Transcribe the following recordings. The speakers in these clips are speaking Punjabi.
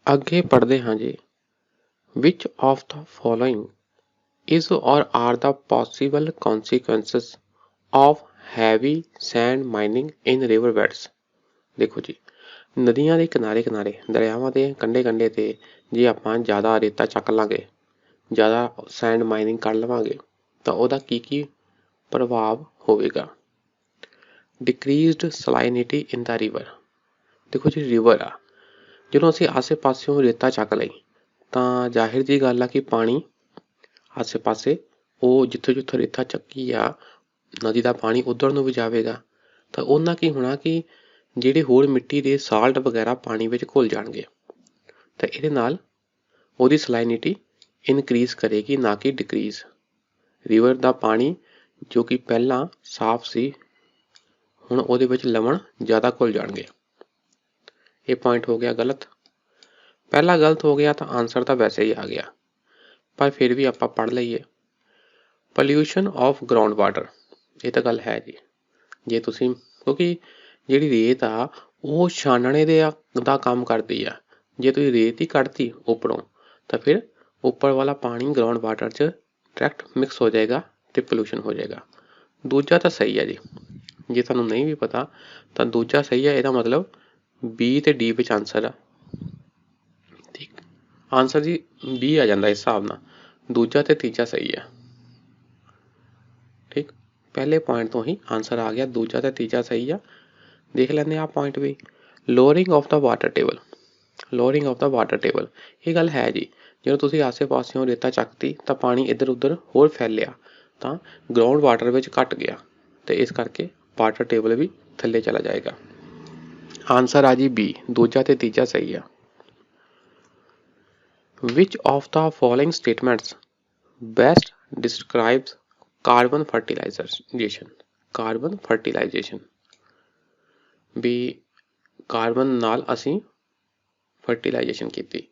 ਅੱਗੇ ਪੜ੍ਹਦੇ ਹਾਂ ਜੀ। Which of the following is or are the possible consequences of heavy sand mining in riverbeds? ਦੇਖੋ ਜੀ, ਨਦੀਆਂ ਦੇ ਕਿਨਾਰੇ ਕਿਨਾਰੇ, ਦਰਿਆਵਾਂ ਦੇ ਕੰਢੇ ਕੰਢੇ ਤੇ ਜੇ ਆਪਾਂ ਜ਼ਿਆਦਾ ਰੇਤਾ ਚੱਕ ਲਾਂਗੇ, ਜ਼ਿਆਦਾ ਸੈਂਡ ਮਾਈਨਿੰਗ ਕਰ ਲਵਾਂਗੇ ਤਾਂ ਉਹਦਾ ਕੀ ਪ੍ਰਭਾਵ ਹੋਵੇਗਾ। ਡਿਕਰੀਜ਼ਡ ਸਲਾਈਨਿਟੀ ਇਨ ਦਾ ਰਿਵਰ। ਦੇਖੋ ਜੀ, ਰਿਵਰ ਆ, ਜਦੋਂ ਅਸੀਂ ਆਸੇ ਪਾਸਿਓਂ ਰੇਤਾ ਚੱਕ ਲਈ ਤਾਂ ਜ਼ਾਹਿਰ ਜੀ ਗੱਲ ਆ ਕਿ ਪਾਣੀ ਆਸੇ ਪਾਸੇ ਉਹ ਜਿੱਥੋਂ ਜਿੱਥੋਂ ਰੇਤਾ ਚੱਕੀ ਆ ਨਦੀ ਦਾ ਪਾਣੀ ਉੱਧਰ ਨੂੰ ਵੀ ਜਾਵੇਗਾ। ਤਾਂ ਉਹਨਾਂ ਕੀ ਹੋਣਾ ਕਿ ਜਿਹੜੇ ਹੋਰ ਮਿੱਟੀ ਦੇ ਸਾਲਟ ਵਗੈਰਾ ਪਾਣੀ ਵਿੱਚ ਘੁਲ ਜਾਣਗੇ ਤਾਂ ਇਹਦੇ ਨਾਲ ਉਹਦੀ ਸਲਾਈਨਿਟੀ ਇਨਕਰੀਜ਼ ਕਰੇਗੀ, ਨਾ ਕਿ ਡਿਕਰੀਜ਼। ਰਿਵਰ ਦਾ ਪਾਣੀ ਜੋ ਕਿ ਪਹਿਲਾਂ ਸਾਫ਼ ਸੀ, ਹੁਣ ਉਹਦੇ ਵਿੱਚ ਲਵਣ ਜ਼ਿਆਦਾ ਘੁਲ ਜਾਣਗੇ। ਇਹ ਪੁਆਇੰਟ ਹੋ ਗਿਆ ਗਲਤ। ਪਹਿਲਾ ਗਲਤ ਹੋ ਗਿਆ ਤਾਂ ਆਨਸਰ ਤਾਂ ਵੈਸੇ ਹੀ ਆ ਗਿਆ, ਪਰ ਫਿਰ ਵੀ ਆਪਾਂ ਪੜ੍ਹ ਲਈਏ। ਪੋਲਿਊਸ਼ਨ ਆਫ ਗਰਾਊਂਡ ਵਾਟਰ, ਇਹ ਤਾਂ ਗੱਲ ਹੈ ਜੀ। ਜੇ ਤੁਸੀਂ, ਕਿਉਂਕਿ ਜਿਹੜੀ ਰੇਤ ਆ ਉਹ ਛਾਨਣੇ ਦਾ ਕੰਮ ਕਰਦੀ ਆ, ਜੇ ਤੁਸੀਂ ਰੇਤ ਹੀ ਕੱਢਤੀ ਉੱਪਰੋਂ ਤਾਂ ਫਿਰ ਉੱਪਰ ਵਾਲਾ ਪਾਣੀ ਗਰਾਊਂਡ ਵਾਟਰ 'ਚ ਡਾਇਰੈਕਟ ਮਿਕਸ ਹੋ ਜਾਏਗਾ ਅਤੇ ਪੋਲਿਊਸ਼ਨ ਹੋ ਜਾਏਗਾ। ਦੂਜਾ ਤਾਂ ਸਹੀ ਹੈ ਜੀ, ਜੇ ਤੁਹਾਨੂੰ ਨਹੀਂ ਵੀ ਪਤਾ ਤਾਂ ਦੂਜਾ ਸਹੀ ਹੈ। ਇਹਦਾ ਮਤਲਬ ਬੀ ਅਤੇ ਡੀ ਵਿੱਚ ਆਨਸਰ ਆ। ਠੀਕ, ਆਨਸਰ ਜੀ ਬੀ ਆ ਜਾਂਦਾ ਇਸ ਹਿਸਾਬ ਨਾਲ, ਦੂਜਾ ਅਤੇ ਤੀਜਾ ਸਹੀ ਆ। ਠੀਕ, ਪਹਿਲੇ ਪੁਆਇੰਟ ਤੋਂ ਹੀ ਆਨਸਰ ਆ ਗਿਆ, ਦੂਜਾ ਅਤੇ ਤੀਜਾ ਸਹੀ ਆ। ਦੇਖ ਲੈਂਦੇ ਆਹ ਪੁਆਇੰਟ ਵੀ। Lowering of the water table. Lowering of the water table, ਇਹ ਗੱਲ ਹੈ ਜੀ। ਜਦੋਂ ਤੁਸੀਂ ਆਸੇ ਪਾਸਿਓਂ ਰੇਤਾ ਚੱਕਤੀ ਤਾਂ ਪਾਣੀ ਇੱਧਰ ਉੱਧਰ ਹੋਰ ਫੈਲਿਆ ਤਾਂ ਗਰਾਊਂਡ ਵਾਟਰ ਵਿੱਚ ਘੱਟ ਗਿਆ ਅਤੇ ਇਸ ਕਰਕੇ ਵਾਟਰ ਟੇਬਲ ਵੀ ਥੱਲੇ ਚਲਾ ਜਾਏਗਾ। ਆਨਸਰ ਆ ਜੀ ਬੀ, ਦੂਜਾ ਅਤੇ ਤੀਜਾ ਸਹੀ ਆ। Which of the following statements best describes carbon fertilization. Carbon fertilization ਵੀ ਕਾਰਬਨ ਨਾਲ ਅਸੀਂ ਫਰਟੀਲਾਈਜੇਸ਼ਨ ਕੀਤੀ।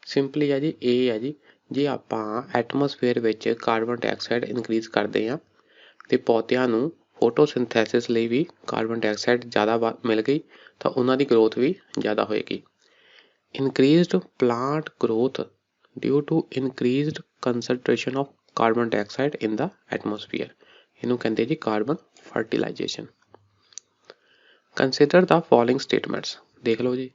ਸਿੰਪਲੀ ਆ ਜੀ, ਇਹ ਆ ਜੀ, ਜੇ ਆਪਾਂ ਐਟਮੋਸਫੇਅਰ ਵਿੱਚ ਕਾਰਬਨ ਡਾਈਆਕਸਾਈਡ ਇਨਕਰੀਜ਼ ਕਰਦੇ ਹਾਂ ਅਤੇ ਪੌਦਿਆਂ ਨੂੰ ਫੋਟੋਸਿੰਥੈਸਿਸ ਲਈ ਵੀ ਕਾਰਬਨ ਡਾਈਆਕਸਾਈਡ ਜ਼ਿਆਦਾ ਮਿਲ ਗਈ ਤਾਂ ਉਹਨਾਂ ਦੀ ਗਰੋਥ ਵੀ ਜ਼ਿਆਦਾ ਹੋਏਗੀ। Increased plant growth due to increased concentration of carbon dioxide in the atmosphere, ਇਹਨੂੰ ਕਹਿੰਦੇ ਜੀ carbon fertilization. Consider the following statements. ਦੇਖ ਲਓ ਜੀ,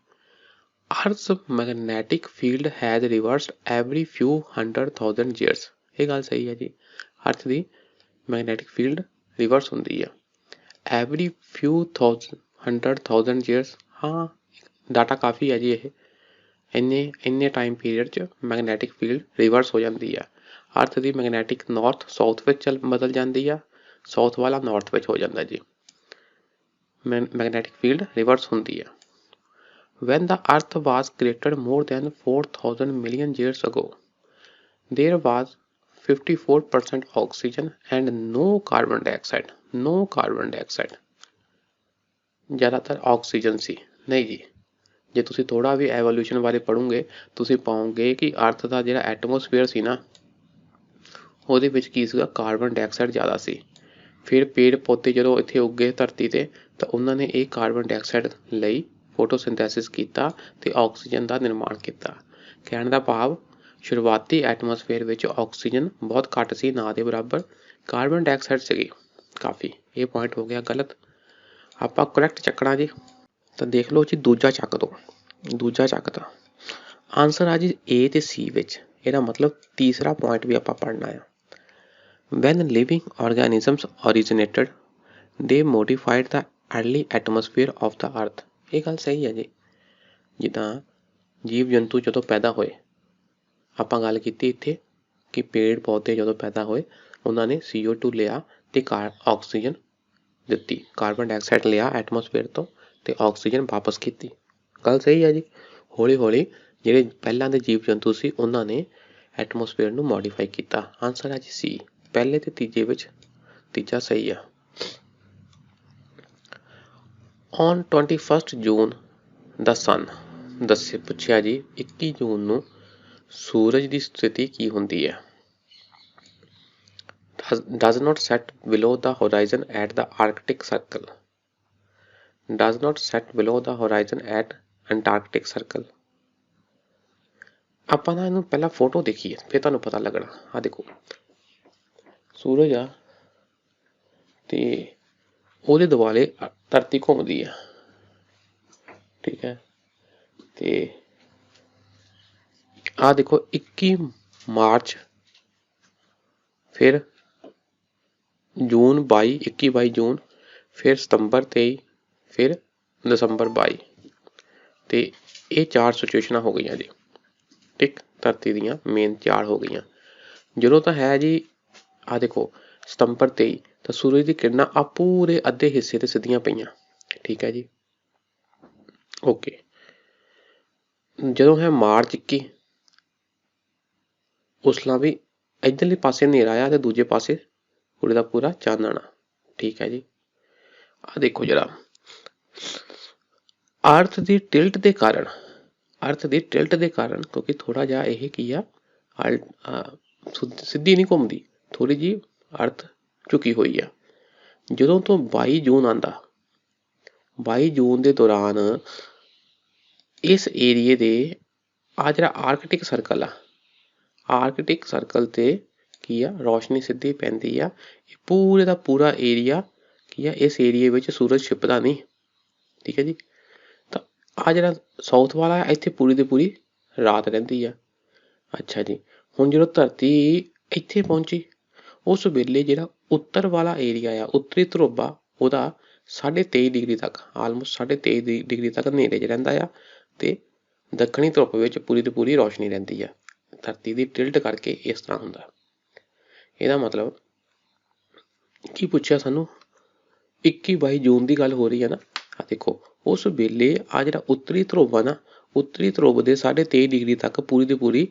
earth's magnetic field has reversed every few 100,000 years। ਇਹ ਗੱਲ ਸਹੀ ਹੈ ਜੀ, ਅਰਥ ਦੀ ਮੈਗਨੈਟਿਕ ਫੀਲਡ ਰਿਵਰਸ ਹੁੰਦੀ ਆ ਐਵਰੀ ਫਿਊ 100,000 years। ਹਾਂ, ਡਾਟਾ ਕਾਫੀ ਹੈ ਜੀ। ਇਹ ਇੰਨੇ ਟਾਈਮ ਪੀਰੀਅਡ 'ਚ ਮੈਗਨੈਟਿਕ ਫੀਲਡ ਰਿਵਰਸ ਹੋ ਜਾਂਦੀ ਆ। ਅਰਥ ਦੀ ਮੈਗਨੈਟਿਕ ਨਾਰਥ ਸਾਊਥ ਵਿੱਚ ਬਦਲ ਜਾਂਦੀ ਆ, ਸਾਊਥ ਵਾਲਾ ਨਾਰਥ ਵਿੱਚ ਹੋ ਜਾਂਦਾ ਜੀ। ਮੈਗਨੈਟਿਕ ਫੀਲਡ ਰਿਵਰਸ ਹੁੰਦੀ ਆ। When the earth was created more than 4,000 million years ago, there was 54% oxygen and no carbon dioxide। No carbon dioxide, ਜ਼ਿਆਦਾਤਰ ਆਕਸੀਜਨ ਸੀ। ਨਹੀਂ ਜੀ, ਜੇ ਤੁਸੀਂ ਥੋੜ੍ਹਾ ਵੀ ਐਵੋਲਿਊਸ਼ਨ ਬਾਰੇ ਪੜ੍ਹੋਗੇ ਤੁਸੀਂ ਪਾਓਗੇ ਕਿ ਅਰਥ ਦਾ ਜਿਹੜਾ ਐਟਮੋਸਫੇਅਰ ਸੀ ਨਾ, ਉਹਦੇ ਵਿੱਚ ਕੀ ਸੀਗਾ, ਕਾਰਬਨ ਡਾਈਆਕਸਾਈਡ ਜ਼ਿਆਦਾ ਸੀ। ਫਿਰ ਪੇੜ ਪੌਦੇ ਜਦੋਂ ਇੱਥੇ ਉੱਗੇ ਧਰਤੀ 'ਤੇ ਤਾਂ ਉਹਨਾਂ ਨੇ ਇਹ ਕਾਰਬਨ ਡਾਈਆਕਸਾਈਡ ਲਈ ਫੋਟੋਸਿੰਥੈਸਿਸ ਕੀਤਾ ਅਤੇ ਆਕਸੀਜਨ ਦਾ ਨਿਰਮਾਣ ਕੀਤਾ। ਕਹਿਣ ਦਾ ਭਾਵ ਸ਼ੁਰੂਆਤੀ ਐਟਮੋਸਫੇਅਰ ਵਿੱਚ ਆਕਸੀਜਨ ਬਹੁਤ ਘੱਟ ਸੀ, ਨਾ ਦੇ ਬਰਾਬਰ ਕਾਰਬਨ ਡਾਈਆਕਸਾਈਡ ਸੀਗੀ ਕਾਫੀ। ਇਹ ਪੁਆਇੰਟ ਹੋ ਗਿਆ ਗਲਤ। ਆਪਾਂ ਕਰੈਕਟ ਚੱਕਣਾ ਜੀ, ਤਾਂ ਦੇਖ ਲਓ ਜੀ, ਦੂਜਾ ਚੱਕ ਦੋ, ਦੂਜਾ ਚੱਕ ਤਾ। ਆਨਸਰ ਆ ਜੀ ਏ ਅਤੇ ਸੀ ਵਿੱਚ। ਇਹਦਾ ਮਤਲਬ ਤੀਸਰਾ ਪੁਆਇੰਟ ਵੀ ਆਪਾਂ ਪੜ੍ਹਨਾ ਆ। ਵੈਨ ਲਿਵਿੰਗ ਆਰਗੈਨਿਜ਼ਮਸ ਓਰੀਜੀਨੇਟਡ ਦੇ modified the early atmosphere of the earth. ਇਹ ਗੱਲ ਸਹੀ ਹੈ ਜੀ। ਜਿੱਦਾਂ ਜੀਵ ਜੰਤੂ ਜਦੋਂ ਪੈਦਾ ਹੋਏ, ਆਪਾਂ ਗੱਲ ਕੀਤੀ ਇੱਥੇ ਕਿ ਪੇੜ ਪੌਦੇ ਜਦੋਂ ਪੈਦਾ ਹੋਏ ਉਹਨਾਂ ਨੇ CO2 ਲਿਆ ਅਤੇ ਆਕਸੀਜਨ ਦਿੱਤੀ, ਕਾਰਬਨ ਡਾਈਆਕਸਾਈਡ ਲਿਆ ਐਟਮੋਸਫੇਅਰ ਤੋਂ ਅਤੇ ਆਕਸੀਜਨ ਵਾਪਸ ਕੀਤੀ। ਗੱਲ ਸਹੀ ਹੈ ਜੀ। ਹੌਲੀ ਹੌਲੀ ਜਿਹੜੇ ਪਹਿਲਾਂ ਦੇ ਜੀਵ ਜੰਤੂ ਸੀ ਉਹਨਾਂ ਨੇ ਐਟਮੋਸਫੇਅਰ ਨੂੰ ਮੋਡੀਫਾਈ ਕੀਤਾ। ਆਨਸਰ ਹੈ ਜੀ ਸੀ, ਪਹਿਲੇ ਅਤੇ ਤੀਜੇ ਵਿੱਚ ਤੀਜਾ ਸਹੀ ਆ। ਔਨ 21 ਜੂਨ ਦਾ ਸਨ ਪੁੱਛਿਆ ਜੀ 21 ਜੂਨ ਨੂੰ ਸੂਰਜ ਦੀ ਸਥਿਤੀ ਕੀ ਹੁੰਦੀ ਹੈ। Does not set below the horizon at the Arctic Circle. Does not set below the horizon at Antarctic Circle. ਆਪਾਂ ਨਾ ਇਹਨੂੰ ਪਹਿਲਾਂ ਫੋਟੋ ਦੇਖੀਏ ਫਿਰ ਤੁਹਾਨੂੰ ਪਤਾ ਲੱਗਣਾ। ਆ ਦੇਖੋ ਸੂਰਜ ਆ ਤੇ ਉਹਦੇ ਦੁਆਲੇ ਧਰਤੀ ਘੁੰਮਦੀ ਆ, ਠੀਕ ਹੈ। ਤੇ ਆ ਦੇਖੋ 21 ਮਾਰਚ, ਫਿਰ ਜੂਨ 22, 21-22 ਜੂਨ, ਫਿਰ ਸਤੰਬਰ 23, ਫਿਰ ਦਸੰਬਰ 22 ਤੇ ਇਹ 4 ਸਿਚੁਏਸ਼ਨਾਂ ਹੋ ਗਈਆਂ ਜੀ, ਠੀਕ। ਧਰਤੀ ਦੀਆਂ ਮੇਨ 4 ਹੋ ਗਈਆਂ। ਜਦੋਂ ਤਾਂ ਹੈ ਜੀ ਆ ਦੇਖੋ ਸਤੰਬਰ 23 ਤਾਂ ਸੂਰਜ ਦੀ ਕਿਰਨਾਂ ਆ ਪੂਰੇ ਅੱਧੇ ਹਿੱਸੇ ਤੇ ਸਿੱਧੀਆਂ ਪਈਆਂ, ਠੀਕ ਹੈ ਜੀ, ਓਕੇ। ਜਦੋਂ ਹੈ ਮਾਰਚ 21, ਉਸ ਨਾਲ ਵੀ ਇੱਧਰਲੇ ਪਾਸੇ ਹਨੇਰਾ ਆ ਤੇ ਦੂਜੇ ਪਾਸੇ ਪੂਰੇ ਦਾ ਪੂਰਾ ਚਾਨਣਾ, ਠੀਕ ਹੈ ਜੀ। ਆ ਦੇਖੋ ਜਰਾ ਅਰਥ ਦੀ ਟਿਲਟ ਦੇ ਕਾਰਨ, ਕਿਉਂਕਿ ਥੋੜਾ ਜਿਹਾ ਇਹ ਕੀ ਆ ਸਿੱਧੀ ਨਹੀਂ ਘੁੰਮਦੀ, ਥੋੜੀ ਜਿਹੀ ਅਰਥ ਝੁਕੀ ਹੋਈ ਆ। ਜਦੋਂ ਤੋਂ 22 ਜੂਨ ਆਉਂਦਾ, 22 ਜੂਨ ਦੇ ਦੌਰਾਨ ਇਸ ਏਰੀਏ ਦੇ ਆ ਜਿਹੜਾ ਆਰਕਟਿਕ ਸਰਕਲ ਆ, ਆਰਕਟਿਕ ਸਰਕਲ ਤੇ ਕੀ ਆ ਰੌਸ਼ਨੀ ਸਿੱਧੀ ਪੈਂਦੀ ਆ। ਇਹ ਪੂਰੇ ਦਾ ਪੂਰਾ ਏਰੀਆ ਕੀ ਆ, ਇਸ ਏਰੀਏ ਵਿੱਚ ਸੂਰਜ ਛਿਪਦਾ ਨਹੀਂ, ਠੀਕ ਹੈ ਜੀ। ਤਾਂ ਆ ਜਿਹੜਾ ਸਾਊਥ ਵਾਲਾ ਇੱਥੇ ਪੂਰੀ ਦੀ ਪੂਰੀ ਰਾਤ ਰਹਿੰਦੀ ਆ। ਅੱਛਾ ਜੀ, ਹੁਣ ਜਦੋਂ ਧਰਤੀ ਇੱਥੇ ਪਹੁੰਚੀ ਉਸ ਵੇਲੇ ਜਿਹੜਾ ਉੱਤਰ ਵਾਲਾ ਏਰੀਆ ਆ, ਉੱਤਰੀ ਧਰੁਵ ਆ, ਉਹਦਾ 23.5 ਡਿਗਰੀ ਤੱਕ, ਆਲਮੋਸਟ 23.5 ਡਿਗਰੀ ਤੱਕ ਹਨੇਰੇ 'ਚ ਰਹਿੰਦਾ ਆ ਤੇ ਦੱਖਣੀ ਧਰੁਵ ਵਿੱਚ ਪੂਰੀ ਦੀ ਪੂਰੀ ਰੌਸ਼ਨੀ ਰਹਿੰਦੀ ਆ। ਧਰਤੀ ਦੀ ਟਿਲਟ ਕਰਕੇ ਇਸ ਤਰ੍ਹਾਂ ਹੁੰਦਾ। ਇਹਦਾ ਮਤਲਬ ਕੀ ਪੁੱਛਿਆ ਸਾਨੂੰ, 21-22 ਜੂਨ ਦੀ ਗੱਲ ਹੋ ਰਹੀ ਹੈ ਨਾ। ਆ ਦੇਖੋ ਉਸ ਵੇਲੇ ਆ ਜਿਹੜਾ ਉੱਤਰੀ ਧਰੁਵ ਆ ਨਾ, ਉੱਤਰੀ ਧਰੁਵ ਦੇ 23.5 ਡਿਗਰੀ ਤੱਕ ਪੂਰੀ ਦੀ ਪੂਰੀ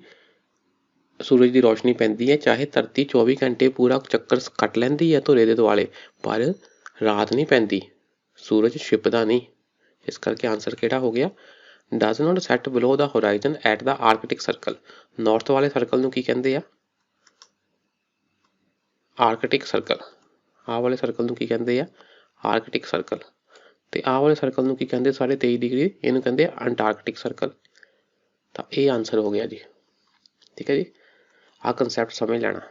ਸੂਰਜ ਦੀ ਰੌਸ਼ਨੀ ਪੈਂਦੀ ਹੈ। ਚਾਹੇ ਧਰਤੀ 24 ਘੰਟੇ ਪੂਰਾ ਚੱਕਰ ਕੱਟ ਲੈਂਦੀ ਹੈ ਧੁਰੇ ਦੇ ਦੁਆਲੇ, ਪਰ ਰਾਤ ਨਹੀਂ ਪੈਂਦੀ, ਸੂਰਜ ਛਿਪਦਾ ਨਹੀਂ। ਇਸ ਕਰਕੇ ਆਨਸਰ ਕਿਹੜਾ ਹੋ ਗਿਆ, does not set below the horizon at the arctic circle। North ਵਾਲੇ ਸਰਕਲ ਨੂੰ ਕੀ ਕਹਿੰਦੇ ਆ, ਆਰਕਟਿਕ ਸਰਕਲ। ਆਹ ਵਾਲੇ ਸਰਕਲ ਨੂੰ ਕੀ ਕਹਿੰਦੇ ਆ, ਆਰਕਟਿਕ ਸਰਕਲ। ਤੇ ਆਹ ਵਾਲੇ ਸਰਕਲ ਨੂੰ ਕੀ ਕਹਿੰਦੇ 23.5 ਡਿਗਰੀ, ਇਹਨੂੰ ਕਹਿੰਦੇ ਆ ਅੰਟਾਰਕਟਿਕ ਸਰਕਲ। ਤਾਂ ਇਹ ਆਨਸਰ ਹੋ ਗਿਆ ਜੀ, ਠੀਕ ਹੈ ਜੀ। ਆਹ ਕੰਸੈਪਟ ਸਮਝ ਲੈਣਾ,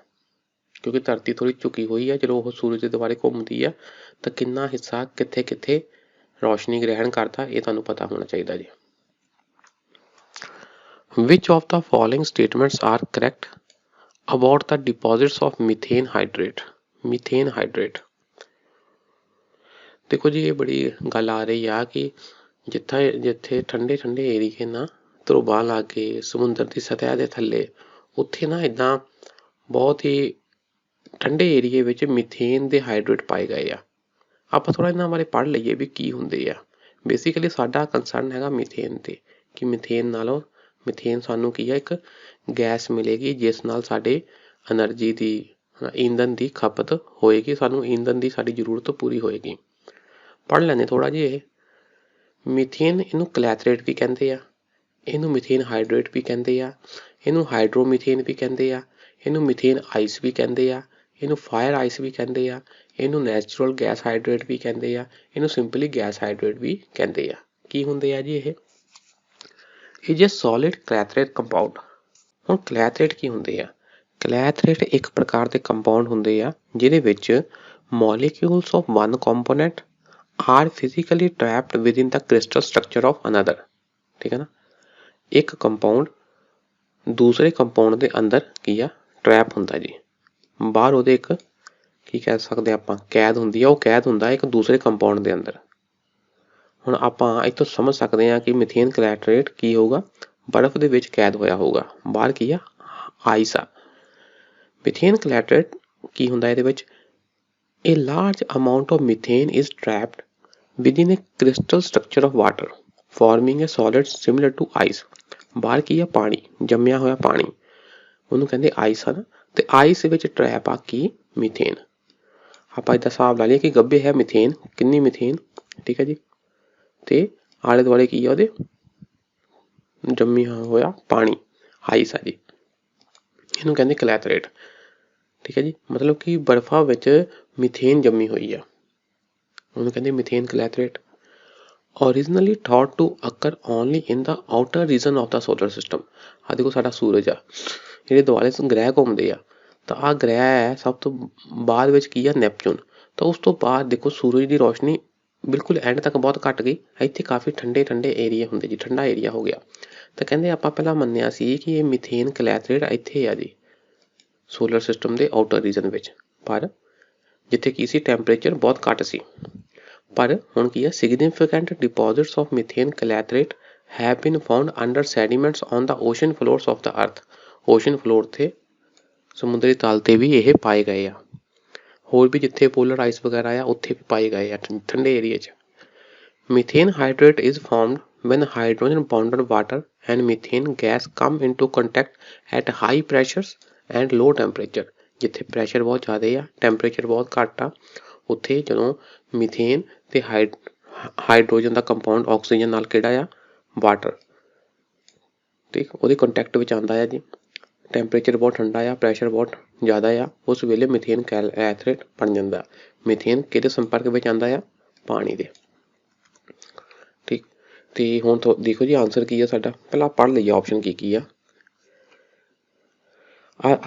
ਕਿਉਂਕਿ ਧਰਤੀ ਥੋੜੀ ਝੁਕੀ ਹੋਈ ਹੈ। ਜਦੋਂ ਉਹ ਸੂਰਜ ਦੇ ਦੁਆਲੇ ਘੁੰਮਦੀ ਆ ਤਾਂ ਕਿੰਨਾ ਹਿੱਸਾ ਕਿੱਥੇ ਕਿੱਥੇ ਰੌਸ਼ਨੀ ਗ੍ਰਹਿਣ ਕਰਦਾ, ਇਹ ਤੁਹਾਨੂੰ ਪਤਾ ਹੋਣਾ ਚਾਹੀਦਾ ਜੀ। Which of the following statements are correct about the deposits of methane hydrate? Methane hydrate, ਦੇਖੋ ਜੀ ਇਹ ਬੜੀ ਗੱਲ ਆ ਰਹੀ ਆ ਕਿ ਜਿੱਥੇ ਠੰਡੇ ਏਰੀਏ ਨਾ ਧਰੁਬਾਂ ਲਾਗੇ ਸਮੁੰਦਰ ਦੀ ਸਤਹ ਦੇ ਥੱਲੇ, ਉੱਥੇ ਨਾ ਇੱਦਾਂ ਬਹੁਤ ਹੀ ਠੰਡੇ ਏਰੀਏ ਵਿੱਚ ਮਿਥੇਨ ਦੇ ਹਾਈਡਰੇਟ ਪਾਏ ਗਏ ਆ। ਆਪਾਂ ਥੋੜ੍ਹਾ ਇਹਨਾਂ ਬਾਰੇ ਪੜ੍ਹ ਲਈਏ ਵੀ ਕੀ ਹੁੰਦੇ ਆ। ਬੇਸਿਕਲੀ ਸਾਡਾ ਕੰਸਰਨ ਹੈਗਾ ਮਿਥੇਨ ਤੇ, ਕਿ ਮਿਥੇਨ ਸਾਨੂੰ ਕੀ ਆ, ਇੱਕ ਗੈਸ ਮਿਲੇਗੀ ਜਿਸ ਨਾਲ ਸਾਡੇ ਐਨਰਜੀ ਦੀ, ਈਂਧਨ ਦੀ ਖਪਤ ਹੋਏਗੀ, ਸਾਨੂੰ ਈਂਧਨ ਦੀ ਸਾਡੀ ਜ਼ਰੂਰਤ ਪੂਰੀ ਹੋਏਗੀ। ਪੜ੍ਹ ਲੈਂਦੇ ਥੋੜ੍ਹਾ ਜਿਹਾ ਇਹ ਮਿਥੇਨ, ਇਹਨੂੰ ਕਲੈਥਰੇਟ ਵੀ ਕਹਿੰਦੇ ਆ, ਇਹਨੂੰ ਮਿਥੇਨ ਹਾਈਡਰੇਟ ਵੀ ਕਹਿੰਦੇ ਆ, ਇਹਨੂੰ ਹਾਈਡਰੋਮਿਥੇਨ ਵੀ ਕਹਿੰਦੇ ਆ, ਇਹਨੂੰ ਮਿਥੇਨ ਆਈਸ ਵੀ ਕਹਿੰਦੇ ਆ, ਇਹਨੂੰ ਫਾਇਰ ਆਈਸ ਵੀ ਕਹਿੰਦੇ ਆ, ਇਹਨੂੰ ਨੈਚੁਰਲ ਗੈਸ ਹਾਈਡਰੇਟ ਵੀ ਕਹਿੰਦੇ ਆ, ਇਹਨੂੰ ਸਿੰਪਲੀ ਗੈਸ ਹਾਈਡਰੇਟ ਵੀ ਕਹਿੰਦੇ ਆ। ਕੀ ਹੁੰਦੇ ਆ ਜੀ ਇਹ ਜੇ ਸੋਲਿਡ ਕਲੈਥਰੇਟ ਕੰਪਾਊਂਡ। ਹੁਣ ਕਲੈਥਰੇਟ ਕੀ ਹੁੰਦੇ ਆ, ਕਲੈਥਰੇਟ ਇੱਕ ਪ੍ਰਕਾਰ ਦੇ ਕੰਪਾਊਂਡ ਹੁੰਦੇ ਆ ਜਿਹਦੇ ਵਿੱਚ molecules of one component are physically trapped within the crystal structure of another, ਠੀਕ ਹੈ ਨਾ। ਇੱਕ ਕੰਪਾਊਂਡ ਦੂਸਰੇ ਕੰਪਾਊਂਡ ਦੇ ਅੰਦਰ ਕੀ ਆ, ਟਰੈਪ ਹੁੰਦਾ ਜੀ, ਬਾਹਰ ਉਹਦੇ ਇੱਕ ਕੀ ਕਹਿ ਸਕਦੇ ਆਪਾਂ ਕੈਦ ਹੁੰਦੀ ਆ, ਉਹ ਕੈਦ ਹੁੰਦਾ ਇੱਕ ਦੂਸਰੇ ਕੰਪਾਊਂਡ ਦੇ ਅੰਦਰ। ਹੁਣ ਆਪਾਂ ਇੱਥੋਂ ਸਮਝ ਸਕਦੇ ਹਾਂ ਕਿ ਮਿਥੇਨ ਕਲੈਟਰੇਟ ਕੀ ਹੋਊਗਾ, ਬਰਫ਼ ਦੇ ਵਿੱਚ ਕੈਦ ਹੋਇਆ ਹੋਊਗਾ, ਬਾਹਰ ਕੀ ਆ ਆਈਸ ਆ। ਮਿਥੇਨ ਕਲੈਟਰੇਟ ਕੀ ਹੁੰਦਾ, ਇਹਦੇ ਵਿੱਚ a large amount of methane is trapped within a crystal structure of water forming a solid similar to ice। ਬਾਹਰ ਕੀ ਆ ਪਾਣੀ, ਜੰਮਿਆ ਹੋਇਆ ਪਾਣੀ, ਉਹਨੂੰ ਕਹਿੰਦੇ ਆਈਸ ਆ ਨਾ। ਤੇ ਆਈਸ ਵਿੱਚ ਟਰੈਪ ਆ ਕੀ ਮਿਥੇਨ। ਆਪਾਂ ਏਦਾਂ ਹਿਸਾਬ ਲਾ ਲਈਏ ਕਿ ਗੱਭੇ ਹੈ ਮਿਥੇਨ, ਕਿੰਨੀ ਮਿਥੇਨ, ਠੀਕ ਹੈ ਜੀ, ਤੇ ਆਲੇ ਦੁਆਲੇ ਕੀ ਆ ਉਹਦੇ ਜੰਮਿਆ ਹੋਇਆ ਪਾਣੀ, ਆਈਸ ਆ ਜੀ, ਇਹਨੂੰ ਕਹਿੰਦੇ ਕਲੈਥਰੇਟ, ਠੀਕ ਹੈ ਜੀ। ਮਤਲਬ ਕਿ ਬਰਫ਼ਾਂ ਵਿੱਚ ਮਿਥੇਨ ਜੰਮੀ ਹੋਈ ਆ, ਉਹਨੂੰ ਕਹਿੰਦੇ methane ਕਲੈਥਰੇਟ। originally thought to occur only in the outer region of the solar system। ਆ ਦੇਖੋ ਸਾਡਾ ਸੂਰਜ ਆ, ਜਿਹੜੇ ਦੁਆਲੇ ਗ੍ਰਹਿ ਘੁੰਮਦੇ ਆ, ਤਾਂ ਆਹ ਗ੍ਰਹਿ ਹੈ ਸਭ ਤੋਂ ਬਾਅਦ ਵਿੱਚ ਕੀ ਆ, ਨੈਪਚੂਨ। ਤਾਂ ਉਸ ਤੋਂ ਬਾਅਦ ਦੇਖੋ ਸੂਰਜ ਦੀ ਰੋਸ਼ਨੀ ਬਿਲਕੁਲ ਐਂਡ ਤੱਕ ਬਹੁਤ ਘੱਟ ਗਈ, ਇੱਥੇ ਕਾਫੀ ਠੰਡੇ ਏਰੀਆ ਹੁੰਦੇ ਜੀ, ਠੰਡਾ ਏਰੀਆ ਹੋ ਗਿਆ। ਤਾਂ ਕਹਿੰਦੇ ਆਪਾਂ ਪਹਿਲਾਂ ਮੰਨਿਆ ਸੀ ਕਿ ਇਹ ਮਿਥੇਨ ਕਲੈਥਰੇਟ ਇੱਥੇ ਆ ਜੀ ਸੋਲਰ ਸਿਸਟਮ ਦੇ ਆਊਟਰ ਰੀਜਨ ਵਿੱਚ, ਪਰ ਜਿੱਥੇ ਕੀ ਸੀ ਟੈਂਪਰੇਚਰ ਬਹੁਤ ਘੱਟ ਸੀ। ਪਰ ਹੁਣ ਕੀ ਆ, significant deposits of methane clathrate have been found under sediments on the ocean floors of the earth। ocean floor ਤੇ ਸਮੁੰਦਰੀ ਤਲ ਤੇ ਵੀ ਇਹ ਪਾਏ ਗਏ ਆ, ਹੋਰ ਵੀ ਜਿੱਥੇ ਪੋਲਰ ਆਈਸ ਵਗੈਰਾ ਆ ਉੱਥੇ ਵੀ ਪਾਏ ਗਏ ਆ ਠੰਡੇ ਏਰੀਏ 'ਚ। methane hydrate is formed when hydrogen bonded water and methane gas come into contact at high pressures and low temperature। ਜਿੱਥੇ ਪ੍ਰੈਸ਼ਰ ਬਹੁਤ ਜ਼ਿਆਦਾ ਆ, ਟੈਂਪਰੇਚਰ ਬਹੁਤ ਘੱਟ ਆ, ਉੱਥੇ ਜਦੋਂ ਮਿਥੇਨ ਤੇ ਹਾਈਡਰੋਜਨ ਦਾ ਕੰਪਾਊਂਡ ਆਕਸੀਜਨ ਨਾਲ ਕਿਹੜਾ ਆ, ਵਾਟਰ, ਠੀਕ, ਉਹਦੇ ਕੰਟੈਕਟ ਵਿੱਚ ਆਉਂਦਾ ਆ ਜੀ। ਟੈਂਪਰੇਚਰ ਬਹੁਤ ਠੰਡਾ ਆ, ਪ੍ਰੈਸ਼ਰ ਬਹੁਤ ਜ਼ਿਆਦਾ ਆ, ਉਸ ਵੇਲੇ ਮਿਥੇਨ ਕਲੈਥਰੇਟ ਬਣ ਜਾਂਦਾ। ਮਿਥੇਨ ਕਿਹਦੇ ਸੰਪਰਕ ਵਿੱਚ ਆਉਂਦਾ ਆ, ਪਾਣੀ ਦੇ, ਠੀਕ। ਤੇ ਹੁਣ ਦੇਖੋ ਜੀ ਆਨਸਰ ਕੀ ਆ ਸਾਡਾ, ਪਹਿਲਾਂ ਪੜ੍ਹ ਲਈਏ ਆਪਸ਼ਨ ਕੀ ਆ,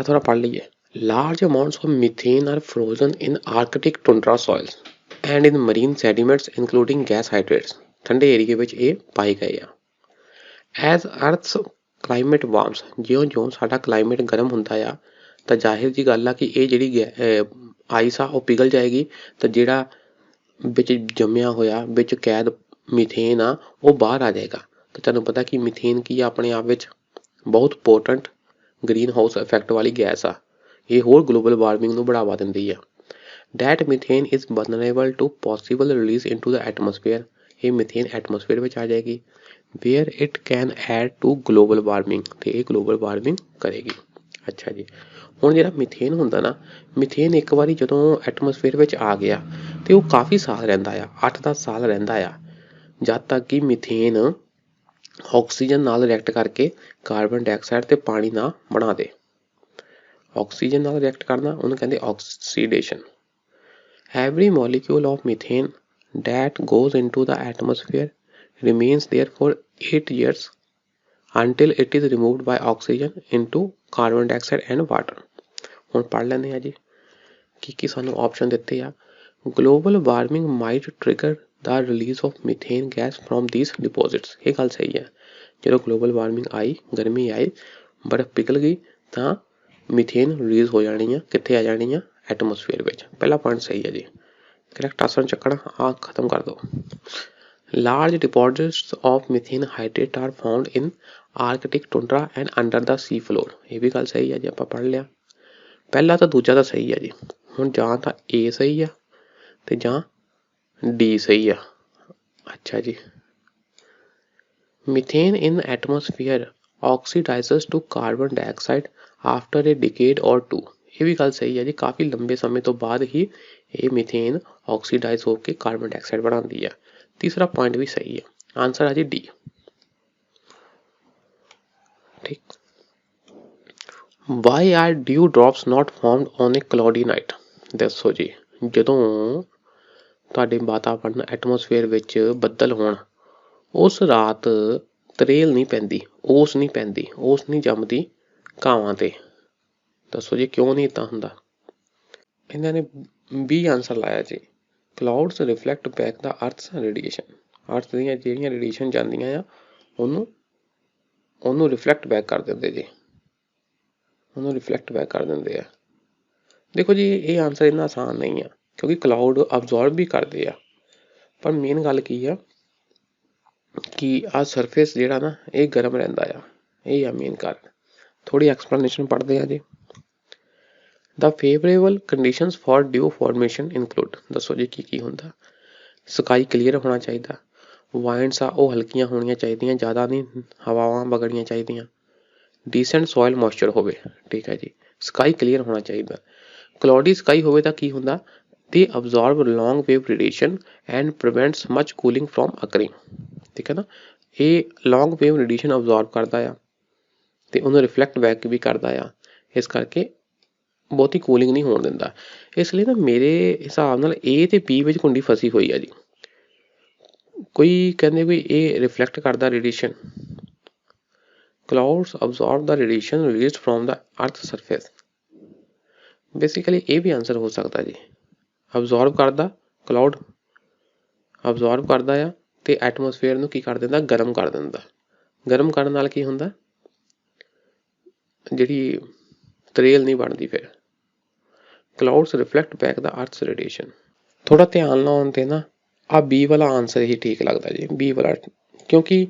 ਥੋੜਾ ਪੜ੍ਹ ਲਈਏ। Large amounts of methane are frozen in Arctic tundra soils and in marine sediments including gas hydrates। ਠੰਡੇ ਏਰੀਏ ਵਿੱਚ ਇਹ ਪਾਏ ਗਏ ਆ। As Earth's climate warms, ਜਿਉਂ ਸਾਡਾ ਕਲਾਈਮੇਟ ਗਰਮ ਹੁੰਦਾ ਆ, ਤਾਂ ਜ਼ਾਹਿਰ ਜੀ ਗੱਲ ਆ ਕਿ ਇਹ ਜਿਹੜੀ ਆਈਸ ਆ ਉਹ ਪਿਘਲ ਜਾਏਗੀ, ਤਾਂ ਜਿਹੜਾ ਵਿੱਚ ਜੰਮਿਆ ਹੋਇਆ ਵਿੱਚ ਕੈਦ ਮਿਥੇਨ ਆ ਉਹ ਬਾਹਰ ਆ ਜਾਏਗਾ। ਤਾਂ ਤੁਹਾਨੂੰ ਪਤਾ ਕਿ ਮਿਥੇਨ ਕੀ ਆ, ਆਪਣੇ ਆਪ ਵਿੱਚ ਬਹੁਤ ਇੰਪੋਰਟੈਂਟ ਗ੍ਰੀਨ ਹਾਊਸ ਇਫੈਕਟ ਵਾਲੀ ਗੈਸ ਆ, ਇਹ ਹੋਰ ਗਲੋਬਲ ਵਾਰਮਿੰਗ ਨੂੰ ਬੜਾਵਾ ਦਿੰਦੀ ਆ। That methane is vulnerable to possible release into the atmosphere। ਇਹ ਮਿਥੇਨ ਐਟਮੋਸਫੇਅਰ ਵਿੱਚ ਆ ਜਾਏਗੀ, where it can add to global warming। ਤੇ ਇਹ ਗਲੋਬਲ ਵਾਰਮਿੰਗ ਕਰੇਗੀ। ਅੱਛਾ ਜੀ, ਹੁਣ ਜਿਹੜਾ ਮਿਥੇਨ ਹੁੰਦਾ ਨਾ, ਮਿਥੇਨ ਇੱਕ ਵਾਰੀ ਜਦੋਂ ਐਟਮੋਸਫੇਅਰ ਵਿੱਚ ਆ ਗਿਆ ਤੇ ਉਹ ਕਾਫੀ ਸਾਲ ਰਹਿੰਦਾ ਆ, 8-10 ਸਾਲ ਰਹਿੰਦਾ ਆ, ਜਦ ਤੱਕ ਕਿ ਮਿਥੇਨ ਆਕਸੀਜਨ ਨਾਲ ਰਿਐਕਟ ਕਰਕੇ ਕਾਰਬਨ ਡਾਈਆਕਸਾਈਡ ਤੇ ਪਾਣੀ ਨਾ ਬਣਾ ਦੇ। ਆਕਸੀਜਨ ਨਾਲ ਰਿਐਕਟ ਕਰਨਾ ਉਹਨੂੰ ਕਹਿੰਦੇ oxidation. Every molecule of methane that goes into the atmosphere remains there for 8 years until it is removed by oxygen into carbon dioxide and water। ਹੁਣ ਪੜ੍ਹ ਲੈਂਦੇ ਆ ਜੀ ਕੀ ਸਾਨੂੰ ਆਪਸ਼ਨ ਦਿੱਤੇ ਆ। Global warming might trigger the release of methane gas from these deposits। ਇਹ ਗੱਲ ਸਹੀ ਹੈ, ਜਦੋਂ ਗਲੋਬਲ ਵਾਰਮਿੰਗ ਆਈ, ਗਰਮੀ ਆਈ, ਬਰਫ਼ ਪਿਘਲ ਗਈ, ਤਾਂ ਮਿਥੇਨ ਰਿਲੀਜ਼ ਹੋ ਜਾਣੀ ਆ, ਕਿੱਥੇ ਆ ਜਾਣੀ ਆ, ਐਟਮੋਸਫੇਅਰ ਵਿੱਚ। ਪਹਿਲਾ ਪੁਆਇੰਟ ਸਹੀ ਹੈ ਜੀ, ਕਰੈਕਟ ਆਨਸਰ ਚੱਕਣਾ, ਆਹ ਖਤਮ ਕਰ ਦਿਓ। Large deposits of methane hydrate are found in Arctic tundra and under the sea floor। ਇਹ ਵੀ ਗੱਲ ਸਹੀ ਹੈ ਜੀ, ਆਪਾਂ ਪੜ੍ਹ ਲਿਆ। ਪਹਿਲਾ ਤਾਂ ਦੂਜਾ ਤਾਂ ਸਹੀ ਹੈ ਜੀ, ਹੁਣ ਜਾਂ ਤਾਂ A ਸਹੀ ਆ ਤੇ ਜਾਂ D ਸਹੀ ਆ। ਅੱਛਾ ਜੀ, methane in atmosphere oxidizes to carbon dioxide after a decade or two। ਇਹ ਵੀ ਗੱਲ ਸਹੀ ਹੈ ਜੀ, ਕਾਫੀ ਲੰਬੇ ਸਮੇਂ ਤੋਂ ਬਾਅਦ ਹੀ ਇਹ ਮਿਥੇਨ ਆਕਸੀਡਾਈਜ਼ ਹੋ ਕੇ ਕਾਰਬਨ ਡਾਈਆਕਸਾਈਡ ਬਣਾਉਂਦੀ ਆ। ਤੀਸਰਾ ਪੁਆਇੰਟ ਵੀ ਸਹੀ ਹੈ, ਆਨਸਰ ਆ ਜੀ ਡੀ, ਠੀਕ। Why are dew drops not formed on a cloudy night? ਦੱਸੋ ਜੀ, ਜਦੋਂ ਤੁਹਾਡੇ ਵਾਤਾਵਰਨ ਐਟਮੋਸਫੇਅਰ ਵਿੱਚ ਬੱਦਲ ਹੋਣ, ਉਸ ਰਾਤ ਤਰੇਲ ਨਹੀਂ ਪੈਂਦੀ, ਓਸ ਨਹੀਂ ਪੈਂਦੀ, ਓਸ ਨਹੀਂ ਜੰਮਦੀ ਘਾਵਾਂ ਤੇ। ਦੱਸੋ ਜੀ ਕਿਉਂ ਨਹੀਂ ਇੱਦਾਂ ਹੁੰਦਾ। ਇਹਨਾਂ ਨੇ B ਆਨਸਰ ਲਾਇਆ ਜੀ। ਕਲਾਊਡਸ ਰਿਫਲੈਕਟ ਬੈਕ ਦਾ ਅਰਥਸ ਰੇਡੀਏਸ਼ਨ। ਅਰਥ ਦੀਆਂ ਜਿਹੜੀਆਂ ਰੇਡੀਏਸ਼ਨ ਜਾਂਦੀਆਂ ਆ ਉਹਨੂੰ ਰਿਫਲੈਕਟ ਬੈਕ ਕਰ ਦਿੰਦੇ ਜੀ, ਉਹਨੂੰ ਰਿਫਲੈਕਟ ਬੈਕ ਕਰ ਦਿੰਦੇ ਆ। ਦੇਖੋ ਜੀ ਇਹ ਆਨਸਰ ਇੰਨਾ ਆਸਾਨ ਨਹੀਂ ਆ, ਕਿਉਂਕਿ ਕਲਾਊਡ ਅਬਜ਼ੋਰਬ ਵੀ ਕਰਦੇ ਆ, ਪਰ ਮੇਨ ਗੱਲ ਕੀ ਆ ਕਿ ਆਹ ਸਰਫੇਸ ਜਿਹੜਾ ਨਾ ਇਹ ਗਰਮ ਰਹਿੰਦਾ ਆ, ਇਹ ਆ ਮੇਨ ਕਾਰਨ। ਥੋੜੀ ਐਕਸਪਲੇਨੇਸ਼ਨ ਪੜ੍ਹਦੇ ਆ ਜੀ। The favorable conditions for dew formation include। ਦੱਸੋ ਜੀ ਕੀ ਹੁੰਦਾ। ਸਕਾਈ ਕਲੀਅਰ ਹੋਣਾ ਚਾਹੀਦਾ, ਵਾਈਂਡਸ ਆ ਉਹ ਹਲਕੀਆਂ ਹੋਣੀਆਂ ਚਾਹੀਦੀਆਂ, ਜ਼ਿਆਦਾ ਨਹੀਂ ਹਵਾਵਾਂ ਵਗਣੀਆਂ ਚਾਹੀਦੀਆਂ, ਡੀਸੈਂਟ ਸੋਇਲ ਮੋਇਸਚਰ ਹੋਵੇ, ਠੀਕ ਹੈ ਜੀ, ਸਕਾਈ ਕਲੀਅਰ ਹੋਣਾ ਚਾਹੀਦਾ। ਕਲਾਉਡੀ ਸਕਾਈ ਹੋਵੇ ਤਾਂ ਕੀ ਹੁੰਦਾ, they absorb long wave radiation and prevents much cooling from occurring। ਠੀਕ ਹੈ ਨਾ, ਇਹ ਲੌਂਗ ਵੇਵ ਰੇਡੀਏਸ਼ਨ ਅਬਜ਼ੋਰਬ ਕਰਦਾ ਆ ਤੇ ਉਹਨੂੰ ਰਿਫਲੈਕਟ ਬੈਕ ਵੀ ਕਰਦਾ ਆ, ਇਸ ਕਰਕੇ ਬਹੁਤੀ ਕੂਲਿੰਗ ਨਹੀਂ ਹੋਣ ਦਿੰਦਾ। ਇਸ ਲਈ ਨਾ ਮੇਰੇ ਹਿਸਾਬ ਨਾਲ A ਤੇ B ਵਿੱਚ ਕੁੰਡੀ ਫਸੀ ਹੋਈ ਆ ਜੀ। ਕੋਈ ਕਹਿੰਦੇ ਵੀ ਇਹ ਰਿਫਲੈਕਟ ਕਰਦਾ radiation. Clouds absorb the radiation released from the earth surface। Basically ਇਹ ਵੀ ਆਨਸਰ ਹੋ ਸਕਦਾ ਜੀ। absorb ਕਰਦਾ, ਕਲਾਉਡ absorb ਕਰਦਾ ਆ ਤੇ ਐਟਮੋਸਫੇਅਰ ਨੂੰ ਕੀ ਕਰ ਦਿੰਦਾ, ਗਰਮ ਕਰ ਦਿੰਦਾ। ਗਰਮ ਕਰਨ ਨਾਲ ਕੀ ਹੁੰਦਾ, ਜਿਹੜੀ ਤਰੇਲ ਨਹੀਂ ਬਣਦੀ ਫਿਰ। ਕਲਾਉਡਸ ਰਿਫਲੈਕਟ ਬੈਕ ਦਾ ਅਰਥਸ ਰੇਡੀਏਸ਼ਨ। ਥੋੜਾ ਧਿਆਨ ਲਾਉਣ ਤੇ ਨਾ ਆ ਬੀ ਵਾਲਾ ਆਨਸਰ ਹੀ ਠੀਕ ਲੱਗਦਾ ਜੀ, ਬੀ ਵਾਲਾ, ਕਿਉਂਕਿ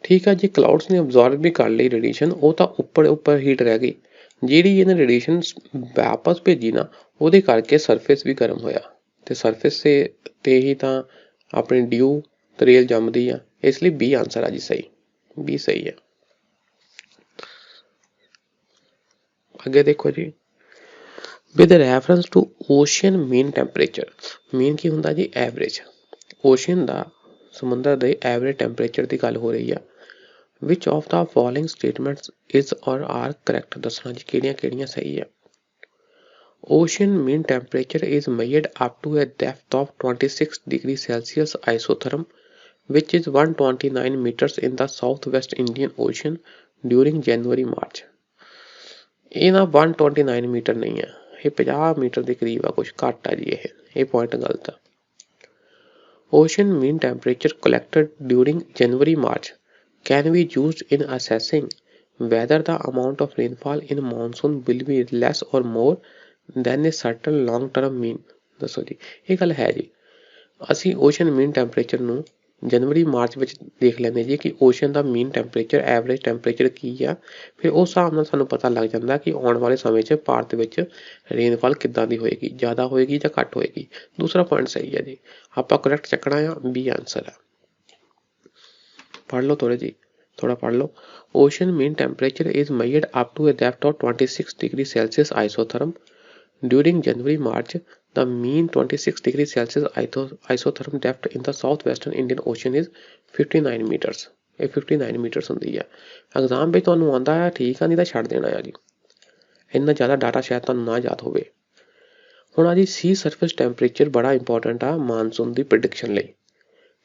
ਠੀਕ ਆ ਜੇ ਕਲਾਉਡਸ ਨੇ ਅਬਜ਼ੋਰਬ ਵੀ ਕਰ ਲਈ ਰੇਡੀਏਸ਼ਨ, ਉਹ ਤਾਂ ਉੱਪਰ ਹੀਟ ਰਹਿ ਗਈ, ਜਿਹੜੀ ਇਹਨੇ ਰੇਡੀਏਸ਼ਨ ਵਾਪਸ ਭੇਜੀ ਨਾ ਉਹਦੇ ਕਰਕੇ ਸਰਫੇਸ ਵੀ ਗਰਮ ਹੋਇਆ ਤੇ ਸਰਫੇਸ ਤੇ ਹੀ ਤਾਂ ਆਪਣੀ ਡਿਊ ਤਰੇਲ ਜੰਮਦੀ ਆ, ਇਸ ਲਈ ਬੀ ਆਨਸਰ ਆ ਜੀ ਸਹੀ, ਬੀ ਸਹੀ ਆ। ਅੱਗੇ ਦੇਖੋ ਜੀ, with reference to ocean mean temperature, mean ਕੀ ਹੁੰਦਾ ਜੀ, ਐਵਰੇਜ। ਓਸ਼ੀਅਨ ਦਾ, ਸਮੁੰਦਰ ਦੇ ਐਵਰੇਜ ਟੈਂਪਰੇਚਰ ਦੀ ਗੱਲ ਹੋ ਰਹੀ ਆ। which of the following statements is or are correct, ਦੱਸਣਾ ਜੀ ਕਿਹੜੀਆਂ ਕਿਹੜੀਆਂ ਸਹੀ ਆ। ocean mean temperature is measured up to a depth of 26 degrees Celsius isotherm, which is 129 meters in the southwest Indian Ocean during January-March। ਇਹ ਨਾ 129 ਮੀਟਰ ਨਹੀਂ ਆ, ਇਹ 50 ਮੀਟਰ ਦੇ ਕਰੀਬ ਆ, ਕੁਛ ਘੱਟ ਆ ਜੀ, ਇਹ ਪੁਆਇੰਟ ਗਲਤ ਆ। Ocean mean temperature collected during January-March can be used in assessing whether the amount of rainfall in monsoon will be less or more than a certain long-term mean। ਦੱਸੋ ਜੀ, ਇਹ ਗੱਲ ਹੈ ਜੀ। ਅਸੀਂ ਓਸ਼ਨ ਮੀਨ ਟੈਂਪਰੇਚਰ ਨੂੰ ਜਨਵਰੀ ਮਾਰਚ ਵਿੱਚ ਦੇਖ ਲੈਂਦੇ ਜੀ ਕਿ ਓਸ਼ਨ ਦਾ ਮੀਨ ਟੈਂਪਰੇਚਰ, ਐਵਰੇਜ ਟੈਂਪਰੇਚਰ ਕੀ ਆ, ਫਿਰ ਉਸ ਹਿਸਾਬ ਨਾਲ ਸਾਨੂੰ ਪਤਾ ਲੱਗ ਜਾਂਦਾ ਕਿ ਆਉਣ ਵਾਲੇ ਸਮੇਂ 'ਚ ਭਾਰਤ ਵਿੱਚ ਰੇਨਫਾਲ ਕਿੱਦਾਂ ਦੀ ਹੋਏਗੀ, ਜ਼ਿਆਦਾ ਹੋਏਗੀ ਜਾਂ ਘੱਟ ਹੋਏਗੀ। ਦੂਸਰਾ ਪੁਆਇੰਟ ਸਹੀ ਹੈ ਜੀ, ਆਪਾਂ ਕਰੈਕਟ ਚੱਕਣਾ ਆ, ਬੀ ਆਨਸਰ ਆ। ਪੜ੍ਹ ਲਓ ਥੋੜਾ ਪੜ੍ਹ ਲਓ। Ocean mean temperature is measured up to a depth of 26 degrees Celsius isotherm during January-March। The mean 26 degrees Celsius isotherm depth in the southwestern Indian Ocean is 59 meters। ਇਹ 59 ਮੀਟਰਸ ਹੁੰਦੀ ਆ। ਐਗਜ਼ਾਮ ਵਿੱਚ ਤੁਹਾਨੂੰ ਆਉਂਦਾ ਆ ਠੀਕ ਆ, ਨਹੀਂ ਤਾਂ ਛੱਡ ਦੇਣਾ ਆ ਜੀ, ਇੰਨਾ ਜ਼ਿਆਦਾ ਡਾਟਾ ਸ਼ਾਇਦ ਤੁਹਾਨੂੰ ਨਾ ਯਾਦ ਹੋਵੇ। ਹੁਣ ਆ ਜੀ, ਸੀ ਸਰਫੇਸ ਟੈਂਪਰੇਚਰ ਬੜਾ ਇੰਪੋਰਟੈਂਟ ਆ ਮਾਨਸੂਨ ਦੀ ਪ੍ਰੈਡਿਕਸ਼ਨ ਲਈ।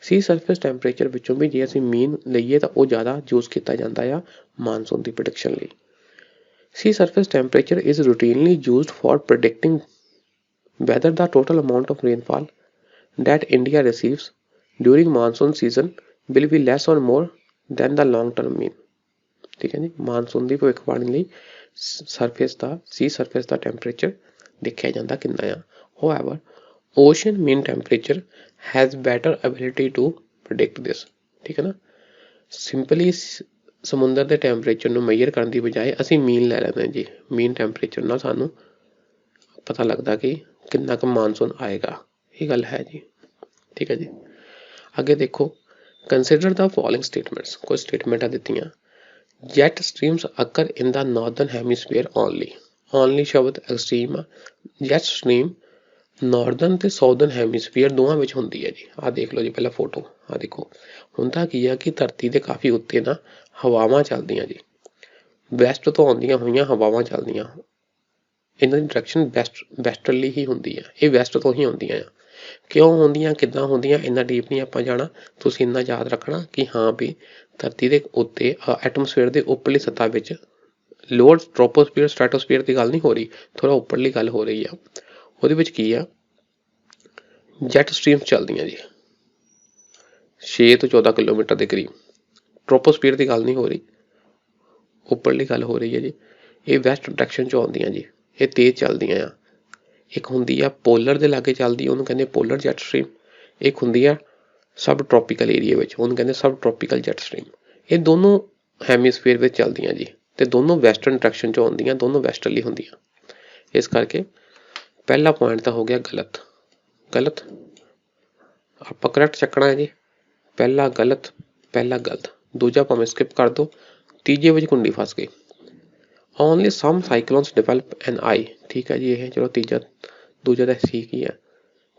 ਸੀ ਸਰਫੇਸ ਟੈਂਪਰੇਚਰ ਵਿੱਚੋਂ ਵੀ ਜੇ ਅਸੀਂ ਮੀਨ ਲਈਏ ਤਾਂ ਉਹ ਜ਼ਿਆਦਾ ਯੂਜ਼ ਕੀਤਾ ਜਾਂਦਾ ਆ ਮਾਨਸੂਨ ਦੀ ਪ੍ਰੈਡਿਕਸ਼ਨ ਲਈ। Sea surface temperature is routinely used for predicting whether the total amount of rainfall that India receives during monsoon season will be less or more than the long term mean। ਠੀਕ ਹੈ ਜੀ, ਮਾਨਸੂਨ ਦੀ ਭਵਿੱਖਬਾਣੀ ਲਈ ਸਰਫੇਸ ਦਾ, ਸੀ ਸਰਫੇਸ ਦਾ ਟੈਂਪਰੇਚਰ ਦੇਖਿਆ ਜਾਂਦਾ ਕਿੰਨਾ ਆ। however ocean mean temperature has better ability to predict this। ਠੀਕ ਹੈ ਨਾ, ਸਿੰਪਲੀ ਸਮੁੰਦਰ ਦੇ ਟੈਂਪਰੇਚਰ ਨੂੰ ਮੇਜਰ ਕਰਨ ਦੀ ਬਜਾਏ ਅਸੀਂ ਮੀਨ ਲੈ ਲੈਂਦੇ ਜੀ। ਮੀਨ ਟੈਂਪਰੇਚਰ ਨਾਲ ਸਾਨੂੰ ਪਤਾ ਲੱਗਦਾ ਕਿ ਕਿੰਨਾ ਕੁ ਮਾਨਸੂਨ ਆਏਗਾ, ਇਹ ਗੱਲ ਹੈ ਜੀ। ਠੀਕ ਹੈ ਜੀ, ਅੱਗੇ ਦੇਖੋ, ਕੰਸੀਡਰ ਦਾ ਫੋਲੋਇੰਗ ਸਟੇਟਮੈਂਟਸ। ਕੁਝ ਸਟੇਟਮੈਂਟਾਂ ਦਿੱਤੀਆਂ। ਜੈਟ ਸਟ੍ਰੀਮਸ ਅਕਰ ਇਨ ਦਾ ਨਾਰਦਰਨ ਹੈਮੀਸਫੀਅਰ ਓਨਲੀ। ਓਨਲੀ ਸ਼ਬਦ ਐਕਸਟ੍ਰੀਮ ਆ। ਜੈਟ ਸਟ੍ਰੀਮ ਨਾਰਦਰਨ ਤੇ ਸਾਊਦਰਨ ਹੈਮੀਸਫੀਅਰ ਦੋਵਾਂ ਵਿੱਚ ਹੁੰਦੀ ਹੈ ਜੀ। ਆਹ ਦੇਖ ਲਓ ਜੀ, ਪਹਿਲਾਂ ਫੋਟੋ ਆਹ ਦੇਖੋ। ਹੁੰਦਾ ਕੀ ਆ ਕਿ ਧਰਤੀ ਦੇ ਕਾਫੀ ਉੱਤੇ ਨਾ ਹਵਾਵਾਂ ਚੱਲਦੀਆਂ ਜੀ, ਵੈਸਟ ਤੋਂ ਆਉਂਦੀਆਂ ਹੋਈਆਂ ਹਵਾਵਾਂ ਚੱਲਦੀਆਂ, ਇਹਨਾਂ ਦੀ ਡਾਇਰੈਕਸ਼ਨ ਵੈਸਟਰਲੀ ਹੀ ਹੁੰਦੀ ਆ, ਇਹ ਵੈਸਟ ਤੋਂ ਹੀ ਆਉਂਦੀਆਂ ਆ। ਕਿਉਂ ਹੁੰਦੀਆਂ, ਕਿੱਦਾਂ ਹੁੰਦੀਆਂ, ਇੰਨਾ ਡੀਪ ਨਹੀਂ ਆਪਾਂ ਜਾਣਾ। ਤੁਸੀਂ ਇੰਨਾ ਯਾਦ ਰੱਖਣਾ ਕਿ ਹਾਂ ਵੀ ਧਰਤੀ ਦੇ ਉੱਤੇ ਐਟਮੋਸਫੇਅਰ ਦੇ ਉੱਪਰਲੀ ਸਤ੍ਹਾ ਵਿੱਚ, ਲੋਅਰ ਟ੍ਰੋਪੋਸਫੀਅਰ ਸਟ੍ਰੈਟੋਸਫੀਅਰ ਦੀ ਗੱਲ ਨਹੀਂ ਹੋ ਰਹੀ, ਥੋੜਾ ਉੱਪਰਲੀ ਗੱਲ ਹੋ ਰਹੀ ਆ। ਉਹਦੇ ਵਿੱਚ ਕੀ ਆ, ਜੈਟ ਸਟ੍ਰੀਮਸ ਚੱਲਦੀਆਂ ਜੀ 6 ਤੋਂ 14 ਕਿਲੋਮੀਟਰ ਦੇ ਕਰੀਬ। ਟ੍ਰੋਪੋਸਫੀਅਰ ਦੀ ਗੱਲ ਨਹੀਂ ਹੋ ਰਹੀ, ਉੱਪਰਲੀ ਗੱਲ ਹੋ ਰਹੀ ਹੈ ਜੀ। ਇਹ ਵੈਸਟ ਡਾਇਰੈਕਸ਼ਨ 'ਚ ਆਉਂਦੀਆਂ ਜੀ, ਇਹ ਤੇਜ਼ ਚੱਲਦੀਆਂ ਆ। ਇੱਕ ਹੁੰਦੀ ਆ ਪੋਲਰ ਦੇ ਲਾਗੇ ਚੱਲਦੀ, ਉਹਨੂੰ ਕਹਿੰਦੇ ਪੋਲਰ ਜੈਟ ਸਟ੍ਰੀਮ। ਇੱਕ ਹੁੰਦੀ ਆ ਸਬ ਟ੍ਰੋਪੀਕਲ ਏਰੀਆ ਵਿੱਚ, ਉਹਨੂੰ ਕਹਿੰਦੇ ਸਬ ਟ੍ਰੋਪੀਕਲ ਜੈਟ ਸਟ੍ਰੀਮ। ਇਹ ਦੋਨੋਂ ਹੈਮੀਸਫੀਅਰ ਵਿੱਚ ਚੱਲਦੀਆਂ ਜੀ ਤੇ ਦੋਨੋਂ ਵੈਸਟਰਨ ਡਾਇਰੈਕਸ਼ਨ 'ਚ ਆਉਂਦੀਆਂ, ਦੋਨੋਂ ਵੈਸਟਰਲੀ ਹੁੰਦੀਆਂ। ਇਸ ਕਰਕੇ ਪਹਿਲਾ ਪੁਆਇੰਟ ਤਾਂ ਹੋ ਗਿਆ ਗਲਤ। ਆਪਾਂ ਕਰੈਕਟ ਚੱਕਣਾ ਹੈ ਜੀ। ਪਹਿਲਾ ਗਲਤ, ਦੂਜਾ ਭਾਵੇਂ ਸਕਿਪ ਕਰ ਦਿਓ, ਤੀਜੇ ਵਿੱਚ ਕੁੰਡੀ ਫਸ ਗਈ। ਓਨਲੀ ਸਮ ਸਾਈਕਲੋਨਸ ਡਿਵੈਲਪ ਐਨ ਆਈ। ਠੀਕ ਹੈ ਜੀ, ਇਹ ਚਲੋ ਦੂਜਾ ਤਾਂ ਠੀਕ ਹੀ ਆ।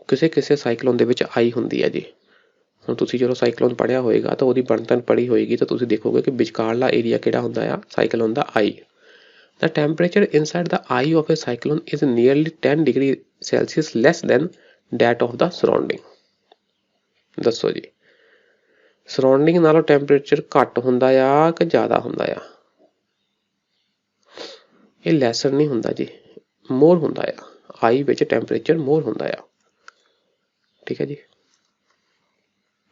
ਕਿਸੇ ਸਾਈਕਲੋਨ ਦੇ ਵਿੱਚ ਆਈ ਹੁੰਦੀ ਹੈ ਜੀ। ਹੁਣ ਤੁਸੀਂ ਜਦੋਂ ਸਾਈਕਲੋਨ ਪੜ੍ਹਿਆ ਹੋਏਗਾ ਤਾਂ ਉਹਦੀ ਬਣਤਰ ਪੜ੍ਹੀ ਹੋਏਗੀ ਤਾਂ ਤੁਸੀਂ ਦੇਖੋਗੇ ਕਿ ਵਿਚਕਾਰਲਾ ਏਰੀਆ ਕਿਹੜਾ ਹੁੰਦਾ ਆ cyclone the, I. The temperature inside the eye of a cyclone is nearly 10 degrees Celsius less than that of the surrounding। ਦੱਸੋ ਜੀ, ਸਰਾਊਂਡਿੰਗ ਨਾਲੋਂ ਟੈਂਪਰੇਚਰ ਘੱਟ ਹੁੰਦਾ ਆ ਕਿ ਜ਼ਿਆਦਾ ਹੁੰਦਾ ਆ? ਇਹ ਲੈਸਰ ਨਹੀਂ ਹੁੰਦਾ ਜੀ, ਮੋਰ ਹੁੰਦਾ ਆ। ਆਈ ਵਿੱਚ ਟੈਂਪਰੇਚਰ ਮੋਰ ਹੁੰਦਾ ਆ, ਠੀਕ ਹੈ ਜੀ।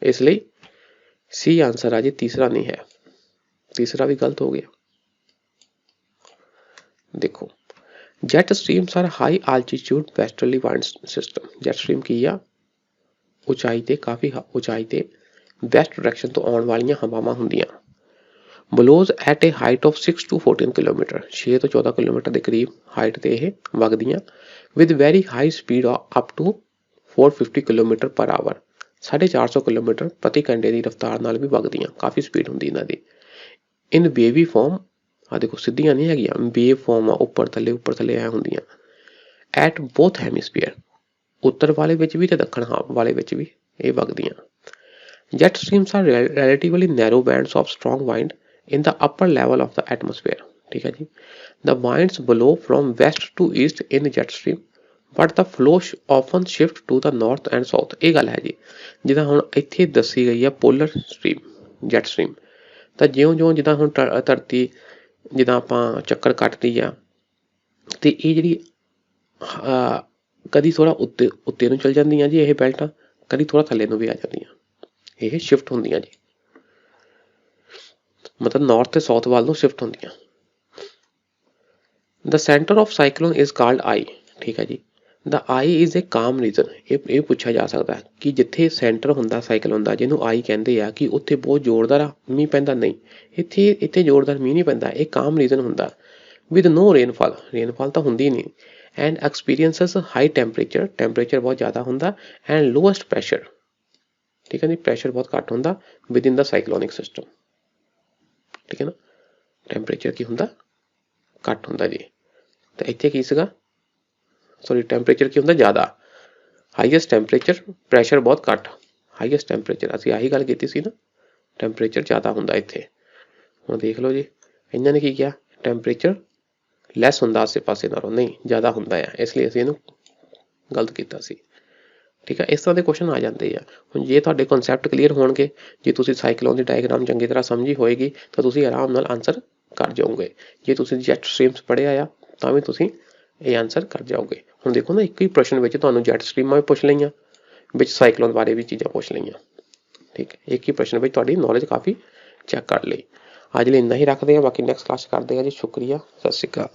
ਇਸ ਲਈ ਸੀ ਆਂਸਰ ਆ ਜੀ, ਤੀਸਰਾ ਨਹੀਂ ਹੈ। ਤੀਸਰਾ ਵੀ ਗਲਤ ਹੋ ਗਿਆ। ਦੇਖੋ, jet streams are high altitude westerly wind system. Jet stream ਕੀ ਆ? ਉਚਾਈ ਤੇ, ਕਾਫੀ ਉਚਾਈ ਤੇ ਵੈਸਟ ਡਾਇਰੈਕਸ਼ਨ ਤੋਂ ਆਉਣ ਵਾਲੀਆਂ ਹਵਾਵਾਂ ਹੁੰਦੀਆਂ। Blows at a height of 6 to 14 kilometre, 6 ਤੋਂ 14 ਕਿਲੋਮੀਟਰ ਦੇ ਕਰੀਬ ਹਾਈਟ ਤੇ ਇਹ ਵਗਦੀਆਂ। With very high speed up to 450 kilometre per hour, 450 kilometre ਪ੍ਰਤੀ ਘੰਟੇ ਦੀ ਰਫ਼ਤਾਰ ਨਾਲ ਵੀ ਵਗਦੀਆਂ। ਕਾਫੀ ਸਪੀਡ ਹੁੰਦੀ ਇਹਨਾਂ ਦੀ। ਇਨ ਵੇਵੀ ਫਾਰਮ, ਆ ਦੇਖੋ ਸਿੱਧੀਆਂ ਨਹੀਂ ਹੈਗੀਆਂ, ਵੇਵ ਫਾਰਮ ਆ, ਉੱਪਰ ਥੱਲੇ ਐ ਹੁੰਦੀਆਂ। ਐਟ ਬੋਥ ਹੈਮੀਸਫੀਅਰ, ਉੱਤਰ ਵਾਲੇ ਵਿੱਚ ਵੀ ਤੇ ਦੱਖਣ ਵਾਲੇ ਵਿੱਚ ਵੀ ਇਹ ਵਗਦੀਆਂ। Jet streams are relatively narrow bands of strong wind in the upper level of the atmosphere, ਠੀਕ ਹੈ ਜੀ। The winds blow from west to east in jet stream, but the flow often shift to the north and south। ਇਹ ਗੱਲ ਹੈ ਜੀ। ਜਿੱਦਾਂ ਹੁਣ ਇੱਥੇ ਦੱਸੀ ਗਈ ਆ ਪੋਲਰ ਸਟ੍ਰੀਮ, ਜੈਟ ਸਟ੍ਰੀਮ, ਤਾਂ ਜਿਉਂ ਜਿੱਦਾਂ ਹੁਣ ਧਰਤੀ ਜਿੱਦਾਂ ਆਪਾਂ ਚੱਕਰ ਕੱਟਦੀ ਆ, ਤੇ ਇਹ ਜਿਹੜੀ ਕਦੀ ਥੋੜਾ ਉੱਤੇ ਨੂੰ ਚਲ ਜਾਂਦੀਆਂ ਜੀ ਇਹ ਬੈਲਟਾਂ, ਕਦੀ ਥੋੜਾ ਥੱਲੇ ਨੂੰ ਵੀ ਆ ਜਾਂਦੀਆਂ। ਇਹ ਸ਼ਿਫਟ ਹੁੰਦੀਆਂ ਜੀ, ਮਤਲਬ ਨਾਰਥ ਤੇ ਸਾਊਥ ਵੱਲ ਨੂੰ ਸ਼ਿਫਟ ਹੁੰਦੀਆਂ। The centre of cyclone is called eye, ਠੀਕ ਹੈ ਜੀ। ਦ ਆਈ ਇਜ਼ ਏ ਕਾਮ ਰੀਜਨ। ਇਹ ਪੁੱਛਿਆ ਜਾ ਸਕਦਾ ਕਿ ਜਿੱਥੇ ਸੈਂਟਰ ਹੁੰਦਾ ਸਾਈਕਲੋਨ ਦਾ, ਜਿਹਨੂੰ ਆਈ ਕਹਿੰਦੇ ਆ, ਕਿ ਉੱਥੇ ਬਹੁਤ ਜ਼ੋਰਦਾਰ ਮੀਂਹ ਪੈਂਦਾ? ਨਹੀਂ, ਇੱਥੇ ਜ਼ੋਰਦਾਰ ਮੀਂਹ ਨਹੀਂ ਪੈਂਦਾ, ਇਹ ਕਾਮ ਰੀਜਨ ਹੁੰਦਾ। ਵਿਦ ਨੋ ਰੇਨਫਾਲ, ਰੇਨਫਾਲ ਤਾਂ ਹੁੰਦੀ ਨਹੀਂ। ਐਂਡ ਐਕਸਪੀਰੀਅੰਸਸ ਹਾਈ ਟੈਂਪਰੇਚਰ, ਟੈਂਪਰੇਚਰ ਬਹੁਤ ਜ਼ਿਆਦਾ ਹੁੰਦਾ। ਐਂਡ ਲੋਐਸਟ ਪ੍ਰੈਸ਼ਰ, ਠੀਕ ਹੈ ਜੀ, ਪ੍ਰੈਸ਼ਰ ਬਹੁਤ ਘੱਟ ਹੁੰਦਾ ਵਿਦ ਇਨ ਦਾ ਸਾਈਕਲੋਨਿਕ ਸਿਸਟਮ, ਠੀਕ ਹੈ ਨਾ। ਟੈਂਪਰੇਚਰ ਕੀ ਹੁੰਦਾ? ਘੱਟ ਹੁੰਦਾ ਜੀ। ਤੇ ਇੱਥੇ ਕੀ ਸੀਗਾ? ਸੌਰੀ, ਟੈਂਪਰੇਚਰ ਕੀ ਹੁੰਦਾ? ਜ਼ਿਆਦਾ। ਹਾਈਐਸਟ ਟੈਂਪਰੇਚਰ, ਪ੍ਰੈਸ਼ਰ ਬਹੁਤ ਘੱਟ। ਹਾਈਐਸਟ ਟੈਂਪਰੇਚਰ ਅਸੀਂ ਆਹੀ ਗੱਲ ਕੀਤੀ ਸੀ ਨਾ, ਟੈਂਪਰੇਚਰ ਜ਼ਿਆਦਾ ਹੁੰਦਾ ਇੱਥੇ। ਹੁਣ ਦੇਖ ਲਓ ਜੀ, ਇਹਨਾਂ ਨੇ ਕੀ ਕਿਹਾ? ਟੈਂਪਰੇਚਰ ਲੈਸ ਹੁੰਦਾ ਆਸੇ ਪਾਸੇ ਨਾਲੋਂ, ਨਹੀਂ ਜ਼ਿਆਦਾ ਹੁੰਦਾ ਆ, ਇਸ ਲਈ ਅਸੀਂ ਇਹਨੂੰ ਗਲਤ ਕੀਤਾ ਸੀ, ਠੀਕ ਹੈ। ਇਸ ਤਰ੍ਹਾਂ ਦੇ ਕੁਐਸਚਨ ਆ ਜਾਂਦੇ ਆ। ਹੁਣ ਜੇ ਤੁਹਾਡੇ ਕਨਸੈਪਟ ਕਲੀਅਰ ਹੋਣਗੇ, ਜੇ ਤੁਸੀਂ ਸਾਈਕਲੋਨ ਦੀ ਡਾਇਗਰਾਮ ਚੰਗੀ ਤਰ੍ਹਾਂ ਸਮਝੀ ਹੋਏਗੀ, ਤਾਂ ਤੁਸੀਂ ਆਰਾਮ ਨਾਲ ਆਨਸਰ ਕਰ ਜਾਓਗੇ। ਜੇ ਤੁਸੀਂ ਜੈਟ ਸਟ੍ਰੀਮਸ ਪੜ੍ਹਿਆ ਆ ਤਾਂ ਵੀ ਤੁਸੀਂ ਇਹ ਆਨਸਰ ਕਰ ਜਾਓਗੇ। ਹੁਣ ਦੇਖੋ ਨਾ, ਇੱਕ ਹੀ ਪ੍ਰਸ਼ਨ ਵਿੱਚ ਤੁਹਾਨੂੰ ਜੈਟ ਸਟ੍ਰੀਮਾਂ ਵੀ ਪੁੱਛ ਲਈਆਂ, ਵਿੱਚ ਸਾਈਕਲੋਨ ਬਾਰੇ ਵੀ ਚੀਜ਼ਾਂ ਪੁੱਛ ਲਈਆਂ, ਠੀਕ ਹੈ। ਇੱਕ ਹੀ ਪ੍ਰਸ਼ਨ ਵਿੱਚ ਤੁਹਾਡੀ ਨੌਲੇਜ ਕਾਫੀ ਚੈੱਕ ਕਰ ਲਈ। ਅੱਜ ਲਈ ਇੰਨਾ ਹੀ ਰੱਖਦੇ ਹਾਂ, ਬਾਕੀ ਨੈਕਸਟ ਕਲਾਸ ਕਰਦੇ ਹਾਂ ਜੀ। ਸ਼ੁਕਰੀਆ, ਸਤਿ ਸ਼੍ਰੀ ਅਕਾਲ।